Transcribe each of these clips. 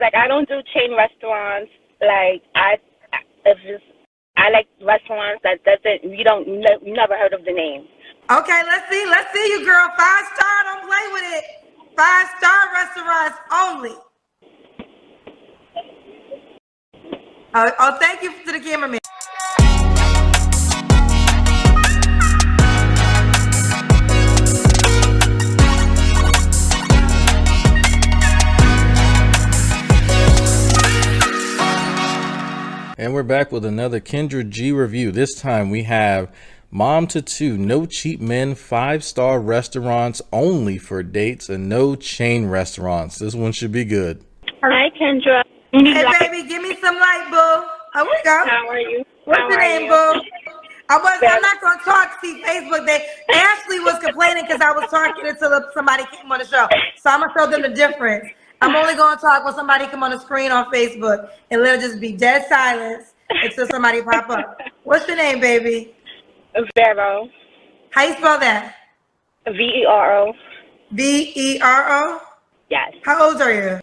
like I don't do chain restaurants. Like it's just I like restaurants that doesn't you never heard of the name. Okay, let's see you, girl. 5-star, don't play with it. 5-star restaurants only. Thank you to the cameraman. And we're back with another Kendra G review. This time we have Mom to Two, no cheap men, 5-star restaurants only for dates, and no chain restaurants. This one should be good. Hi, Kendra. Hey, baby, give me some light, boo. Oh, we go. How are you? What's your name, boo? I'm not going to talk. See, Facebook, Ashley was complaining because I was talking until somebody came on the show. So I'm going to show them the difference. I'm only going to talk when somebody come on the screen on Facebook, and let it just be dead silence until somebody pop up. What's your name, baby? Vero. How you spell that? Vero. Vero? Yes. How old are you?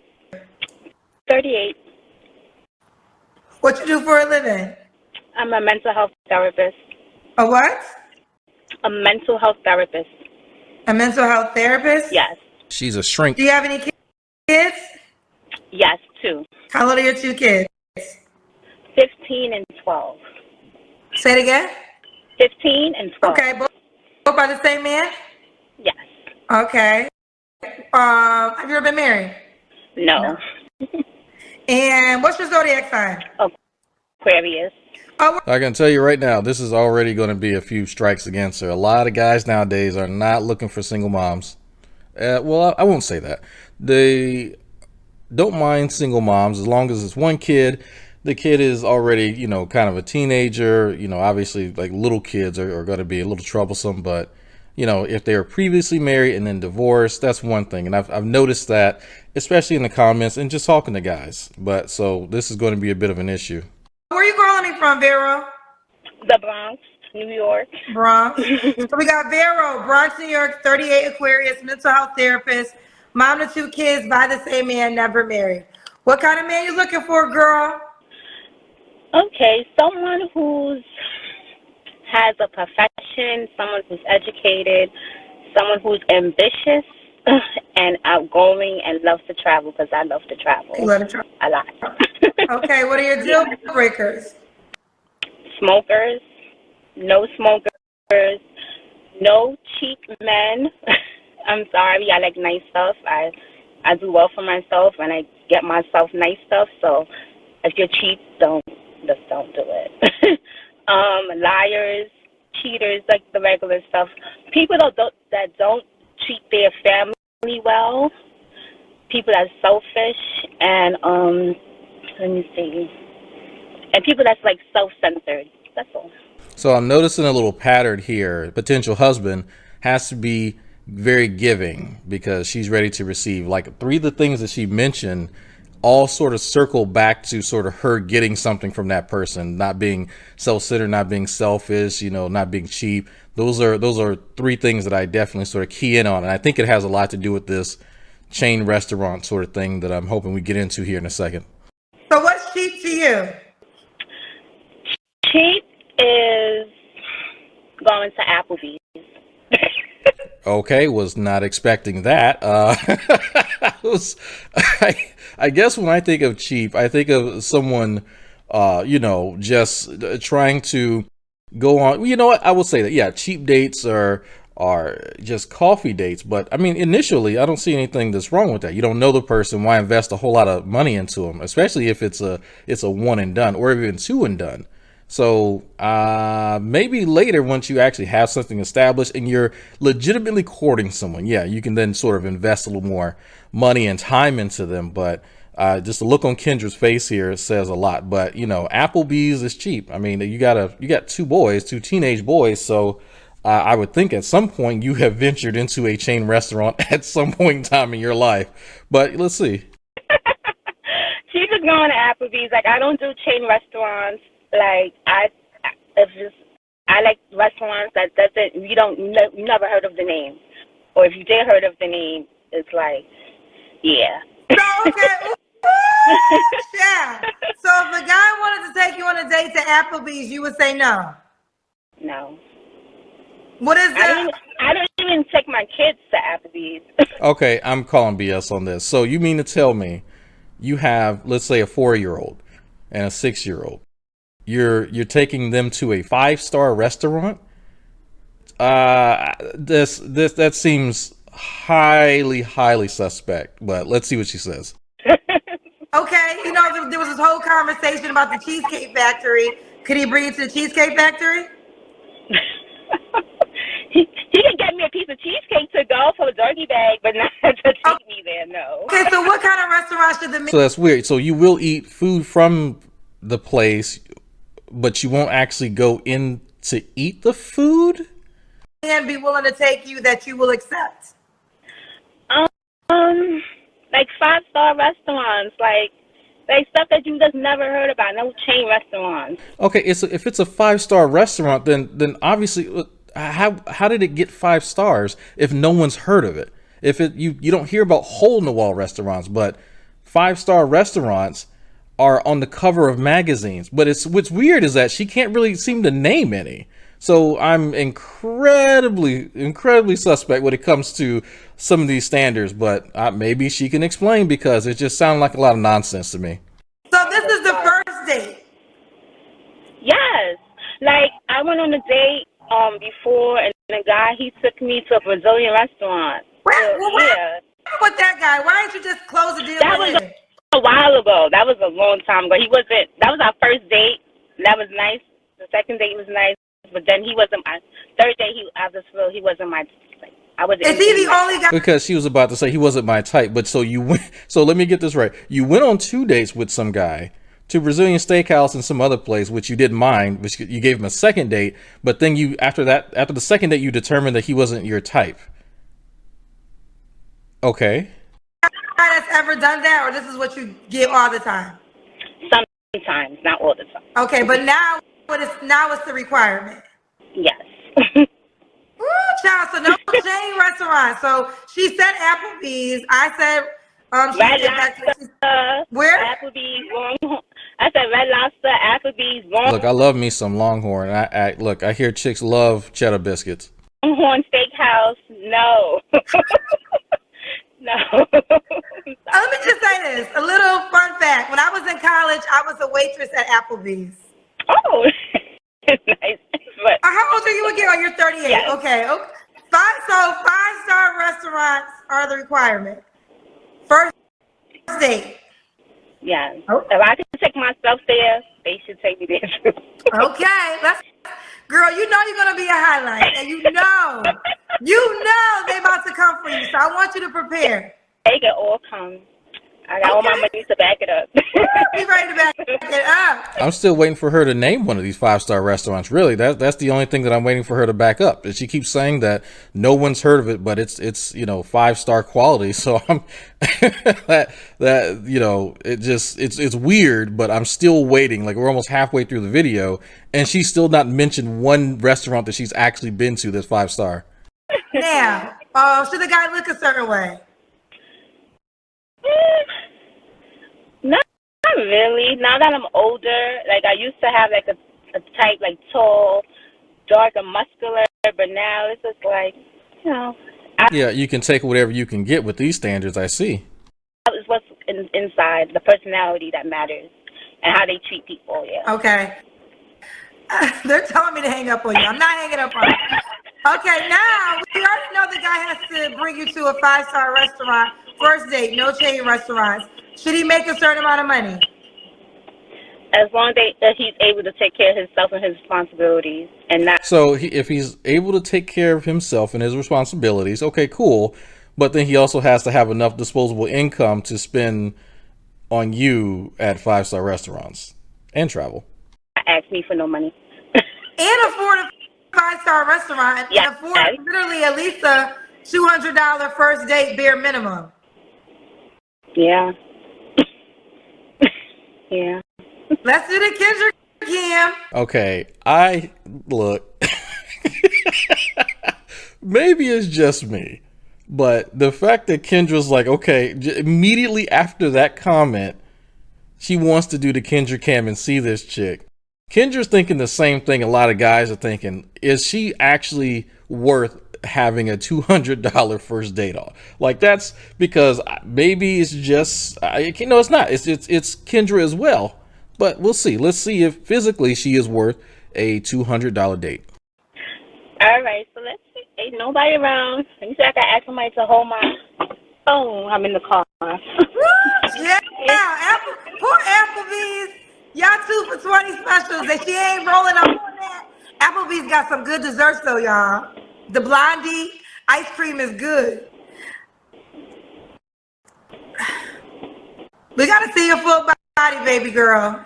38. What you do for a living? I'm a mental health therapist. A what? A mental health therapist. A mental health therapist? Yes. She's a shrink. Do you have any kids? Yes, 2. How old are your 2 kids? 15 and 12. Say it again? 15 and 12. Okay, both by the same man? Yes. Okay. Have you ever been married? No. And what's your zodiac sign? Aquarius. Oh, I can tell you right now, this is already going to be a few strikes against her. A lot of guys nowadays are not looking for single moms. Well, I won't say that. They don't mind single moms as long as it's one kid. The kid is already, kind of a teenager. Obviously, like little kids are going to be a little troublesome. But, if they were previously married and then divorced, that's one thing. And I've noticed that, especially in the comments and just talking to guys. But so this is going to be a bit of an issue. where are you calling me from, Vero? The Bronx, New York. Bronx. So we got Vero, Bronx, New York, 38, Aquarius, mental health therapist, mom to 2 kids by the same man, never married. What kind of man you looking for, girl? Okay, someone who's has a profession, someone who's educated, someone who's ambitious and outgoing and loves to travel, because I love to travel. You love to travel a lot. Okay, what are your deal breakers? Smokers, no smokers, no cheap men. I'm sorry, I like nice stuff. I do well for myself and I get myself nice stuff. So if you're cheap, don't do it. Liars, cheaters, like the regular stuff. People that don't treat their family well. People that's selfish and let me see. And people that's like self-centered. That's all. So I'm noticing a little pattern here. Potential husband has to be very giving because she's ready to receive. Like 3 of the things that she mentioned all sort of circle back to sort of her getting something from that person, not being self-centered, not being selfish, not being cheap. Those are 3 things that I definitely sort of key in on. And I think it has a lot to do with this chain restaurant sort of thing that I'm hoping we get into here in a second. So what's cheap to you? Cheap is going to Applebee's. Okay, was not expecting that. I guess when I think of cheap, I think of someone, just trying to go on. You know what? I will say that, yeah, cheap dates are just coffee dates. But I mean, initially, I don't see anything that's wrong with that. You don't know the person. Why invest a whole lot of money into them, especially if it's a one and done or even 2 and done. So maybe later, once you actually have something established and you're legitimately courting someone, yeah, you can then sort of invest a little more money and time into them. But just the look on Kendra's face here says a lot. But Applebee's is cheap. I mean, you got 2 boys, 2 teenage boys. So I would think at some point you have ventured into a chain restaurant at some point in time in your life. But let's see. She's just going to Applebee's. Like, I don't do chain restaurants. Like, I like restaurants that you never heard of the name, or if you did heard of the name, it's like, yeah. So, okay. on a date to Applebee's, you would say no. No. What is that? I don't even take my kids to Applebee's. Okay, I'm calling BS on this. So you mean to tell me you have, let's say, a 4-year-old and a 6-year-old. You're taking them to a 5-star restaurant? That seems highly suspect, but let's see what she says. Okay, you know, there was this whole conversation about the Cheesecake Factory. Could he bring you to the Cheesecake Factory? He can get me a piece of cheesecake to go for a doggy bag, but not to take me there, no. Okay, so what kind of restaurant should the So that's weird. So you will eat food from the place, but you won't actually go in to eat the food? man be willing to take you that you will accept? Like 5-star restaurants, like stuff that you just never heard about. No chain restaurants. Okay, if it's a 5-star restaurant, then obviously, how did it get 5 stars if no one's heard of it? If you don't hear about hole in the wall restaurants, but 5-star restaurants are on the cover of magazines. But what's weird is that she can't really seem to name any. So I'm incredibly suspect when it comes to some of these standards, but maybe she can explain, because it just sounded like a lot of nonsense to me. So this is the first date. Yes. Like, I went on a date before, and the guy, he took me to a Brazilian restaurant. Yeah. With that guy, why didn't you just close the deal That with was him? a while ago. That was a long time ago. That was our first date. That was nice. The second date was nice. But then he wasn't my third date. I just feel he wasn't my. I wasn't. Is he the only guy? Because she was about to say he wasn't my type, but so you went. So let me get this right. You went on 2 dates with some guy to Brazilian Steakhouse and some other place, which you didn't mind, which you gave him a second date. But then after the second date, you determined that he wasn't your type. Okay. That's ever done that, or this is what you give all the time? Sometimes, not all the time. Okay, but now it's the requirement. Yes. Ooh, child, so no chain restaurant. So she said Applebee's. I said Red Lobster. Where? Applebee's. Longhorn. I said Red Lobster, Applebee's. Longhorn. Look, I love me some Longhorn. I hear chicks love cheddar biscuits. Longhorn Steakhouse. No. No. Let me just say this. A little fun fact. When I was in college, I was a waitress at Applebee's. Oh, nice. But How old are you again? Oh, you're 38. Yes. Okay. 5-star restaurants are the requirement. First date. yeah, Oh. if I can take myself there, they should take me there too. Okay. Girl, you know you're gonna be a highlight, and you know they about to come for you. So I want you to prepare. They can all come. I got all my money to back it up. Be ready to back it up. I'm still waiting for her to name one of these 5-star restaurants. Really, that's the only thing that I'm waiting for her to back up. And she keeps saying that no one's heard of it, but it's 5-star quality. So I'm it's weird, but I'm still waiting. Like, we're almost halfway through the video, and she's still not mentioned one restaurant that she's actually been to that's 5-star. Now, should the guy look a certain way? Not really. Now that I'm older, like I used to have like a type, like tall, dark, and muscular, but now it's just like, Yeah, you can take whatever you can get with these standards, I see. it's what's inside, the personality that matters, and how they treat people. Yeah. Okay. They're telling me to hang up on you. I'm not hanging up on you. Okay, now we already know the guy has to bring you to a 5-star restaurant. First date, no chain restaurants. Should he make a certain amount of money? As long as he's able to take care of himself and his responsibilities, and not. So if he's able to take care of himself and his responsibilities, okay, cool. But then he also has to have enough disposable income to spend on you at 5-star restaurants and travel. Ask me for no money. And afford a 5-star restaurant. Yeah. And afford literally at least a $200 first date bare minimum. Yeah. Yeah. Let's do the Kendrick Kim. Okay, look. Maybe it's just me, but the fact that Kendra's like, okay, immediately after that comment, she wants to do the Kendra Cam and see this chick. Kendra's thinking the same thing a lot of guys are thinking. Is she actually worth having a $200 first date on? Like, that's because maybe it's just, no, it's not. It's Kendra as well. But we'll see. Let's see if physically she is worth a $200 date. All right, so let's see. Ain't nobody around. Let me see if I can ask somebody to hold my phone. I'm in the car. Yeah, poor Applebee's. Y'all 2 for 20 specials and she ain't rolling up on that. Applebee's got some good desserts though, y'all. The Blondie ice cream is good. We gotta see your full body, baby girl.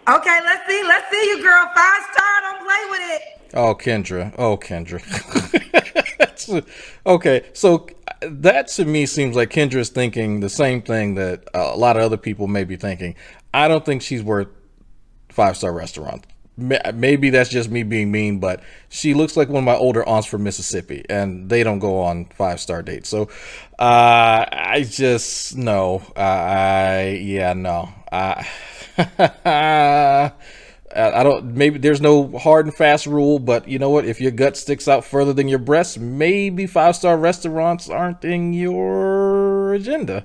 Okay, let's see you, girl. 5-star, don't play with it. Oh, Kendra. Okay, so that to me seems like Kendra's thinking the same thing that a lot of other people may be thinking. I don't think she's worth 5-star restaurants. Maybe that's just me being mean, but she looks like one of my older aunts from Mississippi, and they don't go on 5-star dates. So I just no. No. I don't, maybe there's no hard and fast rule, but you know what? If your gut sticks out further than your breast, maybe 5-star restaurants aren't in your agenda.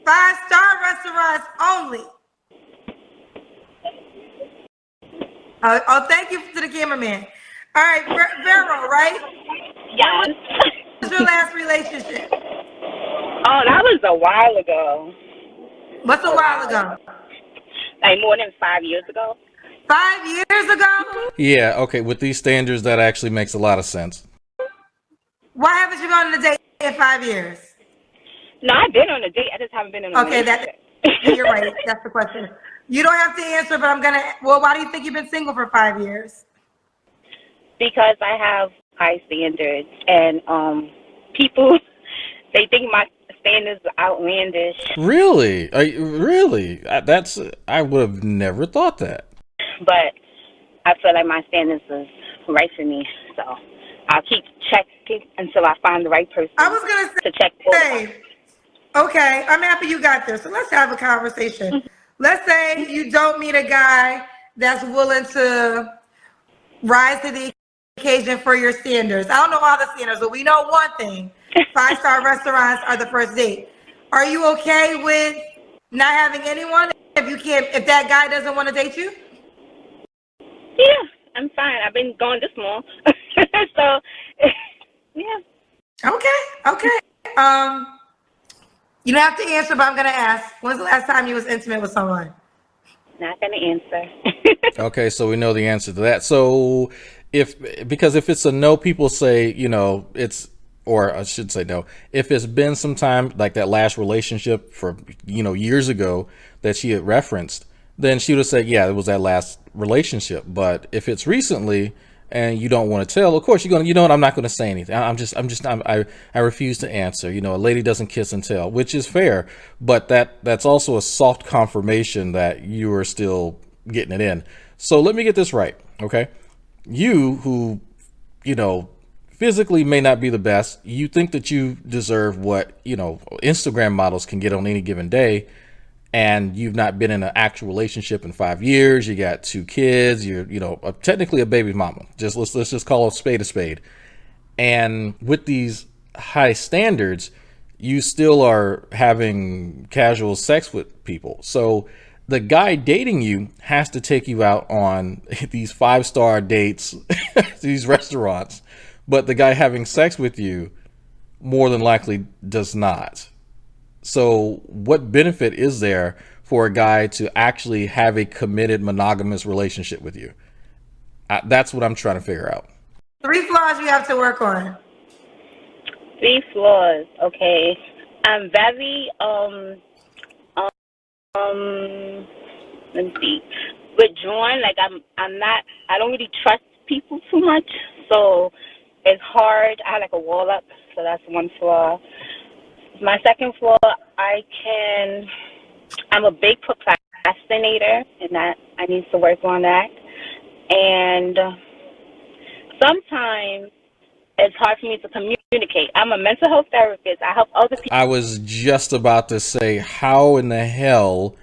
5-star restaurants only. Thank you to the cameraman. All right, Vero, right? Yes. What was your last relationship? Oh, that was a while ago. What's a while ago? Like more than 5 years ago. 5 years ago? Yeah, okay. With these standards, that actually makes a lot of sense. Why haven't you gone on a date in 5 years? No, I've been on a date. I just haven't been on a relationship. You're right. That's the question. You don't have to answer, but I'm gonna. Well, why do you think you've been single for 5 years? Because I have high standards, and people, they think my standards are outlandish. Really? Really? I would have never thought that. But I feel like my standards is right for me, so I'll keep checking until I find the right person. I was gonna to check. Okay, I'm happy you got there. So let's have a conversation. Let's say you don't meet a guy that's willing to rise to the occasion for your standards. I don't know all the standards, but we know one thing: 5-star restaurants are the first date. Are you okay with not having anyone if that guy doesn't want to date you? Yeah, I'm fine. I've been going this long, so yeah. Okay. You don't have to answer, but I'm gonna ask. When's the last time you was intimate with someone? Not gonna answer. Okay, so we know the answer to that. So because if it's a no, people say, or I should say no. If it's been some time, like that last relationship for, years ago that she had referenced, then she would have said, yeah, it was that last relationship. But if it's recently and you don't want to tell, of course you're going to, you know what, I'm not going to say anything. I refuse to answer. A lady doesn't kiss and tell, which is fair, but that's also a soft confirmation that you are still getting it in. So let me get this right. Okay. You who, physically may not be the best, you think that you deserve what, Instagram models can get on any given day. And you've not been in an actual relationship in 5 years. You got 2 kids. You're, technically a baby mama. Let's just call a spade. And with these high standards, you still are having casual sex with people. So the guy dating you has to take you out on these 5-star dates, these restaurants. But the guy having sex with you more than likely does not. So what benefit is there for a guy to actually have a committed monogamous relationship with you? That's what I'm trying to figure out. 3 flaws you have to work on. 3 flaws. Okay. I'm very let me see, withdrawn. Like I don't really trust people too much, so it's hard. I have like a wall up, so that's 1 flaw. My second flaw, I'm a big procrastinator, and that I need to work on that. And sometimes it's hard for me to communicate communicate. I'm a mental health therapist. I help other people. I was just about to say, how in the hell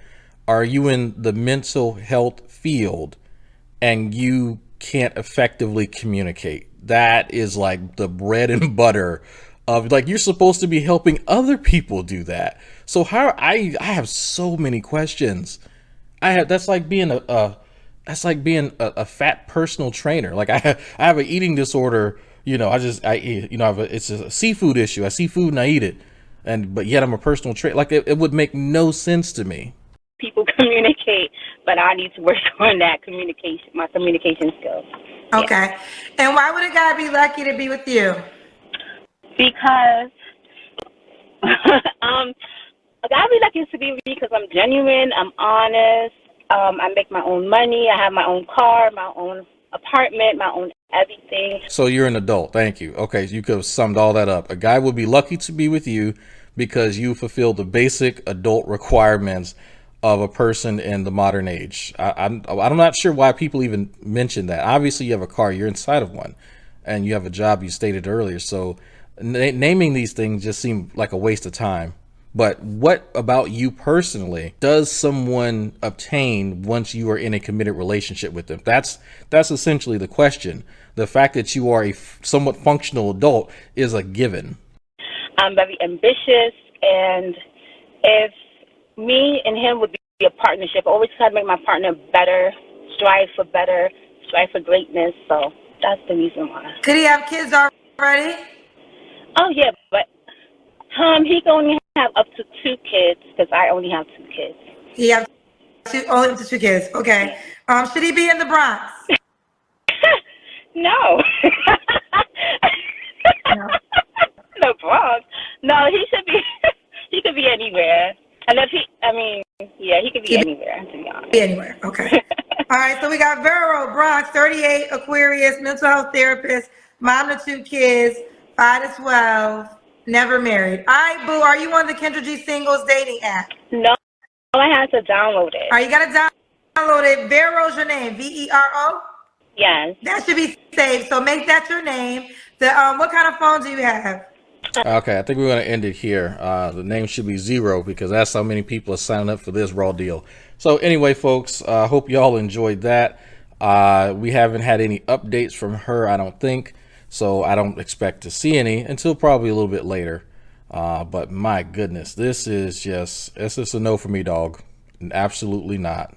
are you in the mental health field and you can't effectively communicate? That is like the bread and butter of, like, you're supposed to be helping other people do that. So how I have so many questions. That's like being a fat personal trainer. Like I have an eating disorder. It's a seafood issue. I see food and I eat it, but yet I'm a personal trainer. Like it would make no sense to me. People communicate, but I need to work on that communication, my communication skills. Okay. And why would a guy be lucky to be with you? Because a guy be lucky to be with me because I'm genuine, I'm honest, I make my own money, I have my own car, my own apartment, my own everything. So you're an adult. Thank you. Okay, so you could have summed all that up. A guy would be lucky to be with you because you fulfill the basic adult requirements of a person in the modern age. I'm not sure why people even mention that. Obviously, you have a car, you're inside of one, and you have a job, you stated earlier. So naming these things just seemed like a waste of time. But what about you personally does someone obtain once you are in a committed relationship with them? That's essentially the question. The fact that you are a somewhat functional adult is a given. I'm very ambitious, and if me and him would be a partnership, I always try to make my partner better, strive for greatness. So that's the reason why. Could he have kids already? Oh, yeah, but he can only have up to 2 kids because I only have 2 kids. He have only up to 2 kids. Okay. Should he be in the Bronx? No. No. The Bronx. No, he should be. He could be anywhere. Unless he could be anywhere, to be honest. Be anywhere. Okay. All right. So we got Vero, Bronx, 38, Aquarius, mental health therapist, mom to 2 kids, 5 to 12, never married. All right, boo. Are you on the Kendra G Singles dating app? No, I had to download it. All right, you got to download it. Vero's your name. Vero? Yes. That should be saved. So make that your name. What kind of phone do you have? Okay, I think we're going to end it here. The name should be 0 because that's how many people are signing up for this raw deal. So anyway, folks, I hope y'all enjoyed that. We haven't had any updates from her, I don't think. So I don't expect to see any until probably a little bit later. But my goodness, this is a no for me, dog. Absolutely not.